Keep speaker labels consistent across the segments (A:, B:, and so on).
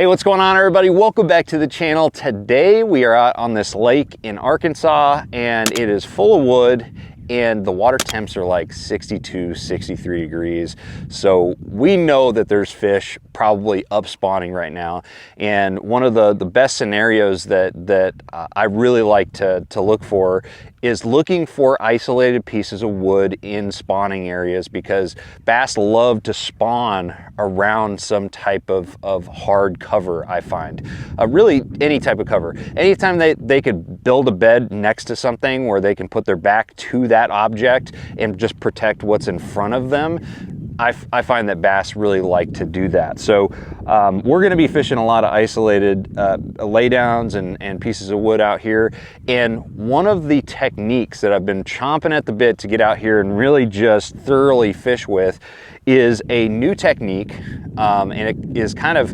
A: Hey, what's going on, everybody? Welcome back to the channel. Today we are out on this lake in Arkansas and it is full of wood and the water temps are like 62, 63 degrees. So we know that there's fish probably up spawning right now. And one of the best scenarios that I really like to look for is looking for isolated pieces of wood in spawning areas, because bass love to spawn around some type of hard cover, I find. Really any type of cover. Anytime they could build a bed next to something where they can put their back to that object and just protect what's in front of them, I find that bass really like to do that. So we're gonna be fishing a lot of isolated laydowns and pieces of wood out here. And one of the techniques that I've been chomping at the bit to get out here and really just thoroughly fish with is a new technique, and it is kind of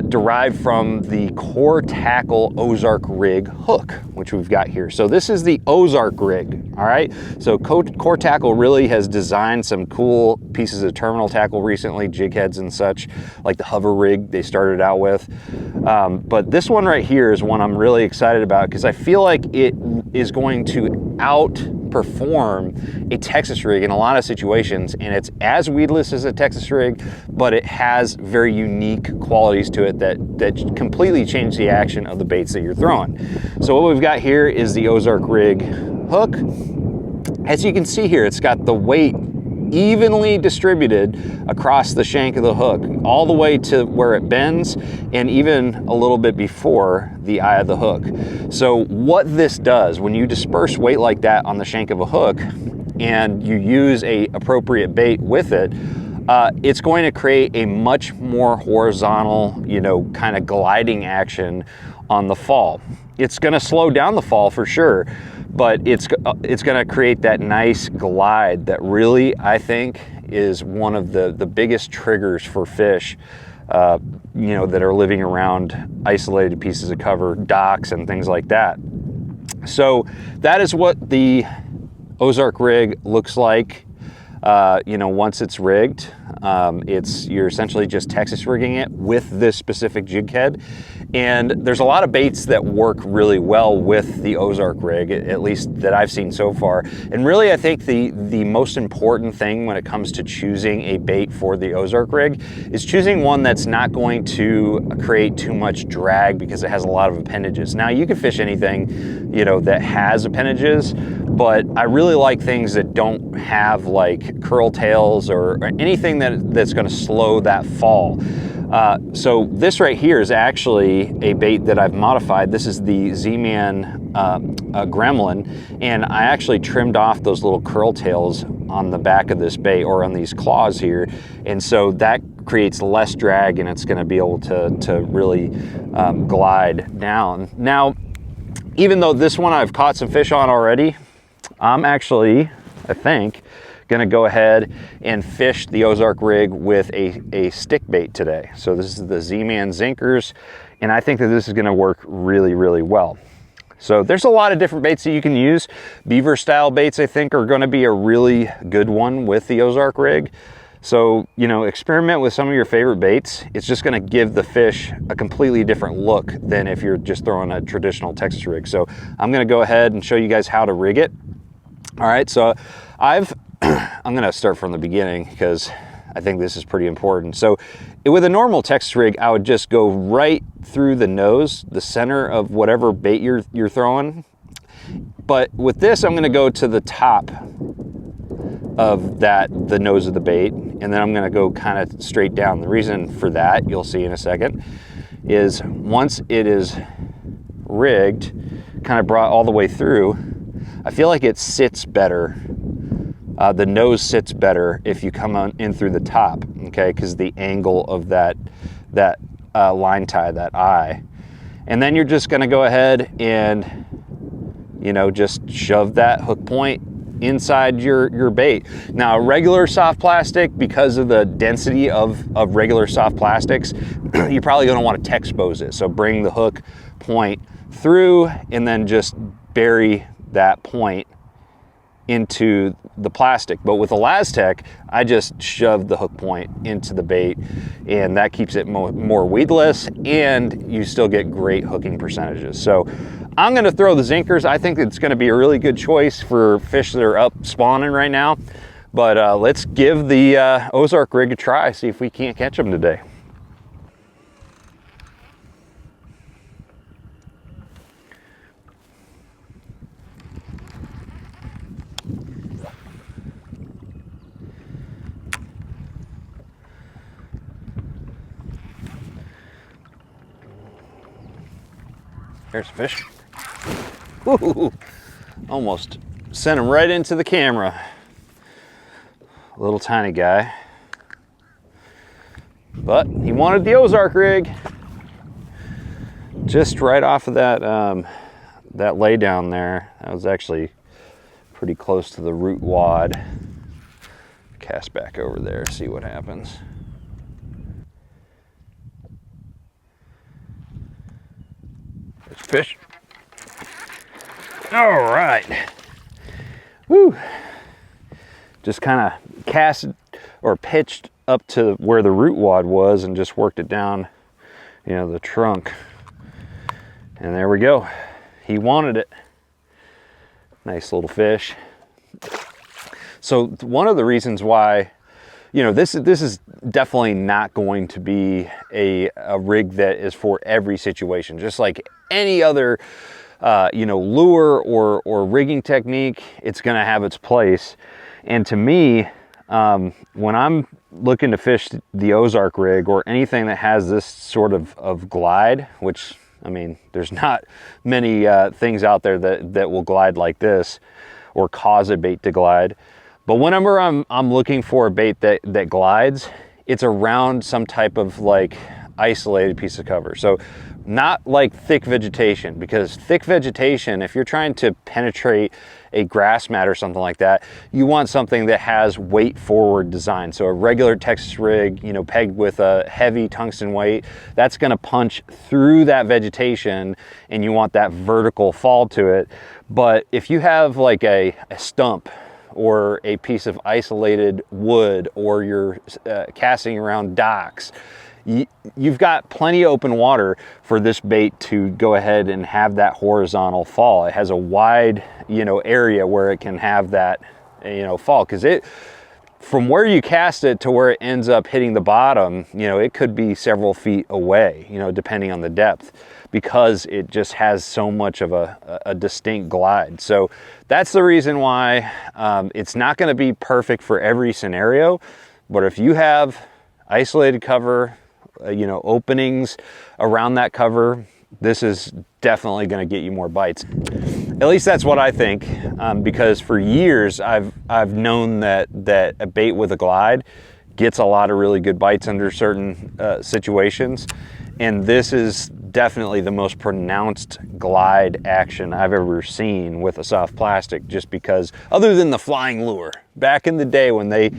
A: derived from the Core Tackle Ozark rig hook, which we've got here. So this is the Ozark rig, all right? So Core Tackle really has designed some cool pieces of terminal tackle recently, jig heads and such, like the hover rig they started out with. But this one right here is one I'm really excited about because I feel like it is going to outperform a Texas rig in a lot of situations, and it's as weedless as a Texas rig, but it has very unique qualities to it that completely change the action of the baits that you're throwing. So what we've got here is the Ozark rig hook. As you can see here, it's got the weight evenly distributed across the shank of the hook, all the way to where it bends and even a little bit before the eye of the hook. So what this does, when you disperse weight like that on the shank of a hook and you use a appropriate bait with it, it's going to create a much more horizontal, kind of gliding action on the fall. It's going to slow down the fall for sure, but it's going to create that nice glide that really, I think, is one of the biggest triggers for fish, that are living around isolated pieces of cover, docks and things like that. So that is what the Ozark rig looks like. Once it's rigged, you're essentially just Texas rigging it with this specific jig head. And there's a lot of baits that work really well with the Ozark rig, at least that I've seen so far. And really, I think the most important thing when it comes to choosing a bait for the Ozark rig is choosing one that's not going to create too much drag because it has a lot of appendages. Now, you can fish anything, that has appendages, but I really like things that don't have like curl tails or anything that's going to slow that fall. So this right here is actually a bait that I've modified. This is the Z-Man Gremlin, and I actually trimmed off those little curl tails on the back of this bait, or on these claws here, and so that creates less drag and it's going to be able to really glide down. Now, even though this one I've caught some fish on already, I'm actually, I think, gonna go ahead and fish the Ozark rig with a stick bait today. So this is the Z-Man Zinkers, and I think that this is gonna work really, really well. So there's a lot of different baits that you can use. Beaver style baits, I think, are gonna be a really good one with the Ozark rig. So, experiment with some of your favorite baits. It's just gonna give the fish a completely different look than if you're just throwing a traditional Texas rig. So I'm gonna go ahead and show you guys how to rig it. All right, so I'm gonna start from the beginning because I think this is pretty important. So with a normal Texas rig, I would just go right through the nose, the center of whatever bait you're throwing. But with this, I'm gonna go to the top of the nose of the bait, and then I'm gonna go kind of straight down. The reason for that, you'll see in a second, is once it is rigged, kind of brought all the way through, I feel like it sits better. The nose sits better if you come on in through the top, okay? Because the angle of that line tie, that eye. And then you're just gonna go ahead and, just shove that hook point inside your bait. Now, regular soft plastic, because of the density of regular soft plastics, you're probably gonna wanna Texpose it. So bring the hook point through and then just bury that point into the plastic. But with ElaZtech, I just shove the hook point into the bait, and that keeps it more weedless, and you still get great hooking percentages. So I'm gonna throw the Zinkers. I think it's gonna be a really good choice for fish that are up spawning right now. But let's give the Ozark rig a try, see if we can't catch them today. There's a fish. Woo-hoo-hoo. Almost sent him right into the camera. Little tiny guy. But he wanted the Ozark rig. Just right off of that, that lay down there. That was actually pretty close to the root wad. Cast back over there, see what happens. Fish. All right. Woo. Just kind of cast or pitched up to where the root wad was and just worked it down, you know, the trunk. And there we go. He wanted it. Nice little fish. So one of the reasons why, you know, this is definitely not going to be a rig that is for every situation. Just like any other, you know, lure or rigging technique, it's going to have its place. And to me, when I'm looking to fish the Ozark rig or anything that has this sort of glide, which, I mean, there's not many things out there that will glide like this or cause a bait to glide. But whenever I'm looking for a bait that glides, it's around some type of like isolated piece of cover. So not like thick vegetation, because thick vegetation, if you're trying to penetrate a grass mat or something like that, you want something that has weight forward design. So a regular Texas rig, you know, pegged with a heavy tungsten weight, that's gonna punch through that vegetation, and you want that vertical fall to it. But if you have like a stump or a piece of isolated wood, or you're casting around docks, you've got plenty of open water for this bait to go ahead and have that horizontal fall. It has a wide, you know, area where it can have that, you know, fall, because it, from where you cast it to where it ends up hitting the bottom, you know, it could be several feet away, you know, depending on the depth, because it just has so much of a distinct glide. So that's the reason why it's not going to be perfect for every scenario. But if you have isolated cover, you know, openings around that cover, this is definitely going to get you more bites. At least that's what I think, because for years I've known that a bait with a glide gets a lot of really good bites under certain situations, and this is definitely the most pronounced glide action I've ever seen with a soft plastic, just because, other than the flying lure, back in the day when they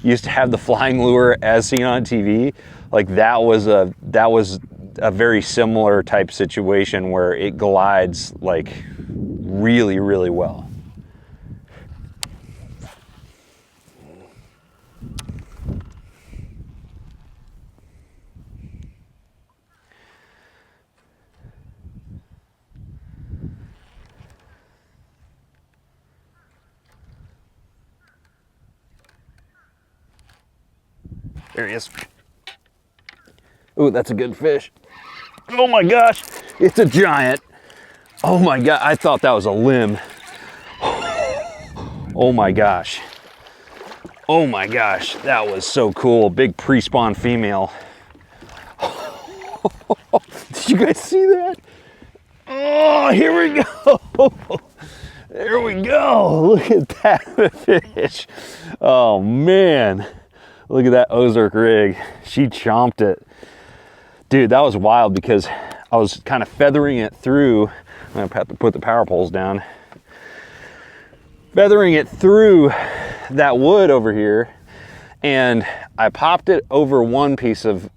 A: used to have the flying lure as seen on TV, like that was a very similar type situation where it glides like really, really well. There he is. Ooh, that's a good fish. Oh my gosh, it's a giant. Oh my God, I thought that was a limb. Oh my gosh. Oh my gosh, that was so cool. Big pre-spawn female. Did you guys see that? Oh, here we go. There we go. Look at that fish. Oh man. Look at that Ozark rig. She chomped it. Dude, that was wild, because I was kind of feathering it through. I'm gonna have to put the power poles down. Feathering it through that wood over here, and I popped it over one piece of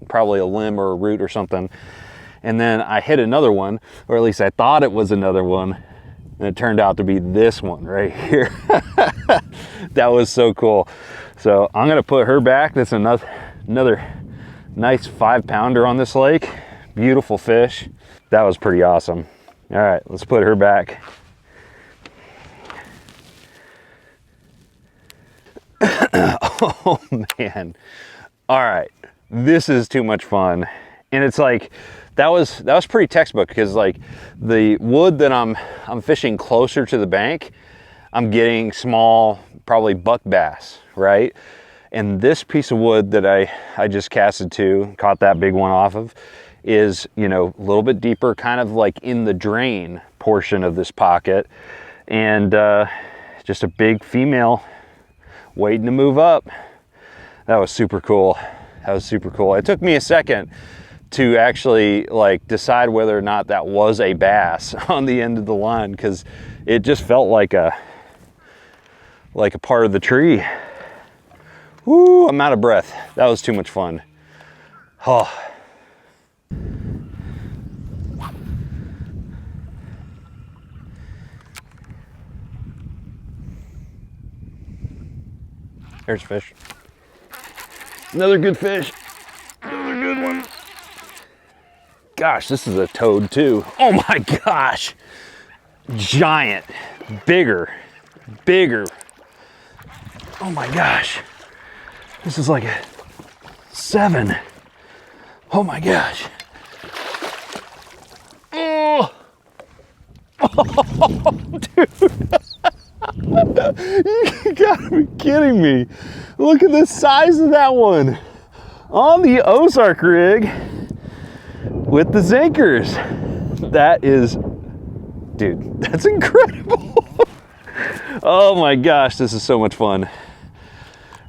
A: probably a limb or a root or something, and then I hit another one, or at least I thought it was another one, And it turned out to be this one right here. That was so cool. So I'm gonna put her back. That's another nice 5-pounder on this lake. Beautiful fish. That was pretty awesome. All right, let's put her back. Oh man. All right, this is too much fun. And it's like, that was pretty textbook, because like the wood that I'm fishing closer to the bank, I'm getting small, probably buck bass, right? And this piece of wood that I just casted to, caught that big one off of, is, you know, a little bit deeper, kind of like in the drain portion of this pocket. And just a big female waiting to move up. That was super cool. That was super cool. It took me a second to actually like decide whether or not that was a bass on the end of the line, because it just felt like a part of the tree. Woo, I'm out of breath. That was too much fun. Oh. There's a fish. Another good fish. Another good one. Gosh, this is a toad too. Oh my gosh. Giant. Bigger. Oh my gosh. This is like a 7. Oh my gosh. Oh, oh dude. You gotta be kidding me. Look at the size of that one. On the Ozark rig with the Zinkers. That is, dude, that's incredible. Oh my gosh, this is so much fun.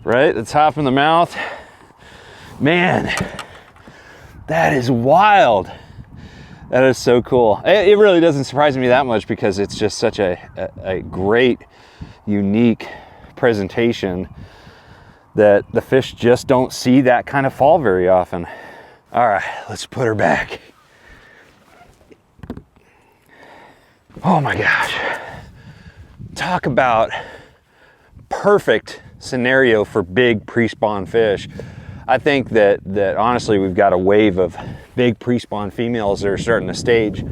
A: Right, the top in the mouth. Man, that is wild. That is so cool. It really doesn't surprise me that much, because it's just such a great, unique presentation that the fish just don't see that kind of fall very often. All right, let's put her back. Oh my gosh. Talk about perfect scenario for big pre-spawn fish. I think that honestly, we've got a wave of big pre-spawn females that are starting to stage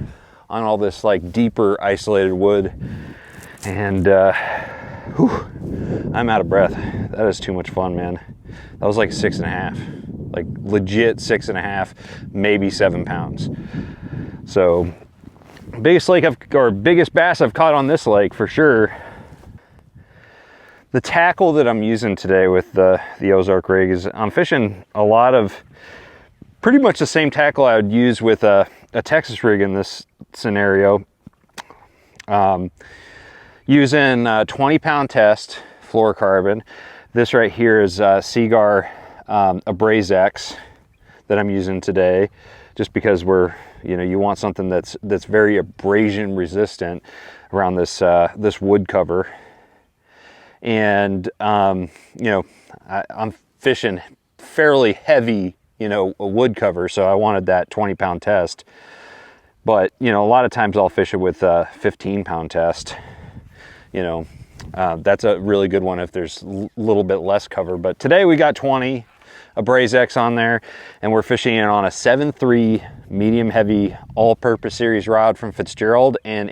A: on all this like deeper isolated wood. And whew, I'm out of breath. That is too much fun, man. That was like 6.5, like legit 6.5, maybe 7 pounds. So biggest bass I've caught on this lake for sure. The tackle that I'm using today with the Ozark rig is, I'm fishing a lot of pretty much the same tackle I would use with a Texas rig in this scenario. Using 20-pound test fluorocarbon. This right here is Seagar Abrase X that I'm using today, just because you want something that's very abrasion resistant around this this wood cover. And I'm fishing fairly heavy, a wood cover, so I wanted that 20-pound test. But a lot of times I'll fish it with a 15-pound test. That's a really good one if there's a little bit less cover. But today we got 20 Abrase X on there, and we're fishing it on a 7.3 medium heavy all-purpose series rod from Fitzgerald, and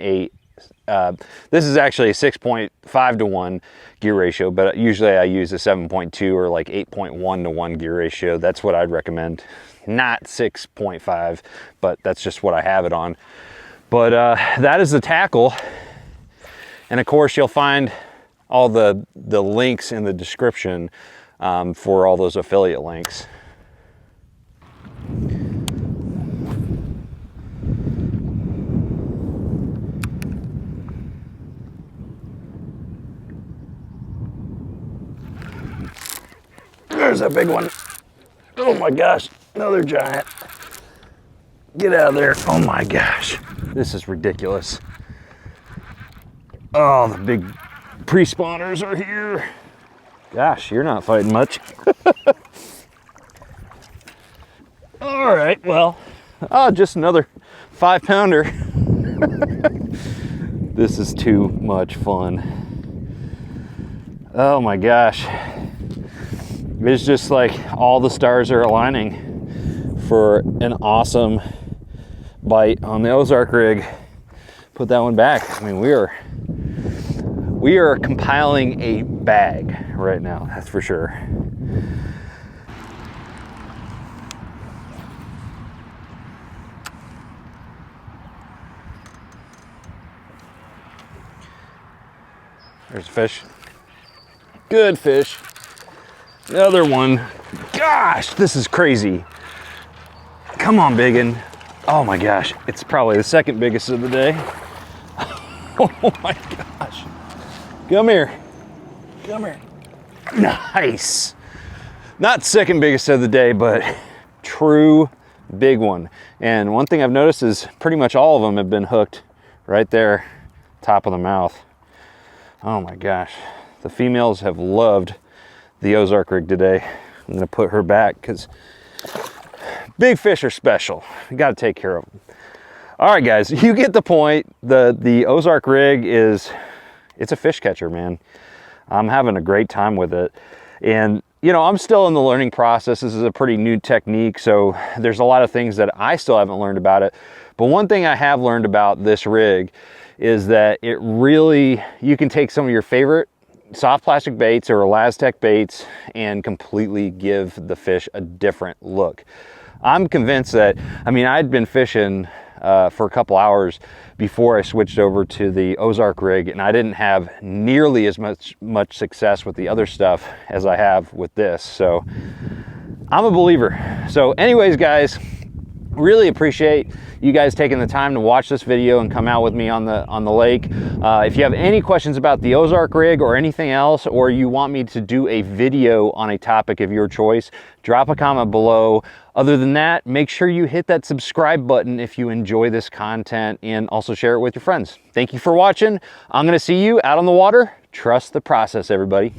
A: this is actually a 6.5 to 1 gear ratio, but usually I use a 7.2 or like 8.1 to 1 gear ratio. That's what I'd recommend. Not 6.5, but that's just what I have it on. But that is the tackle. And of course you'll find all the links in the description for all those affiliate links. There's a big one. Oh my gosh, another giant. Get out of there. Oh my gosh, this is ridiculous. Oh, the big pre-spawners are here. Gosh, you're not fighting much. All right, well, just another 5-pounder. This is too much fun. Oh my gosh. It's just like all the stars are aligning for an awesome bite on the Ozark rig. Put that one back. I mean, we are compiling a bag right now, that's for sure. There's a fish. Good fish. Another one. Gosh, this is crazy. Come on, biggin. Oh my gosh, it's probably the second biggest of the day. Oh my gosh. Come here. Come here. Nice. Not second biggest of the day, but true big one. And one thing I've noticed is pretty much all of them have been hooked right there, top of the mouth. Oh my gosh. The females have loved the Ozark rig today. I'm gonna put her back because big fish are special. You gotta take care of them. All right, guys, you get the point. The Ozark rig it's a fish catcher, man. I'm having a great time with it. And you know, I'm still in the learning process. This is a pretty new technique, so there's a lot of things that I still haven't learned about it. But one thing I have learned about this rig is that it really, you can take some of your favorite soft plastic baits or Elastec baits and completely give the fish a different look. I'm convinced that, I mean, I'd been fishing for a couple hours before I switched over to the Ozark rig, and I didn't have nearly as much success with the other stuff as I have with this. So I'm a believer. So anyways, guys, really appreciate you guys taking the time to watch this video and come out with me on the lake. If you have any questions about the Ozark rig or anything else, or you want me to do a video on a topic of your choice, drop a comment below. Other than that, make sure you hit that subscribe button if you enjoy this content, and also share it with your friends. Thank you for watching. I'm gonna see you out on the water. Trust the process, everybody.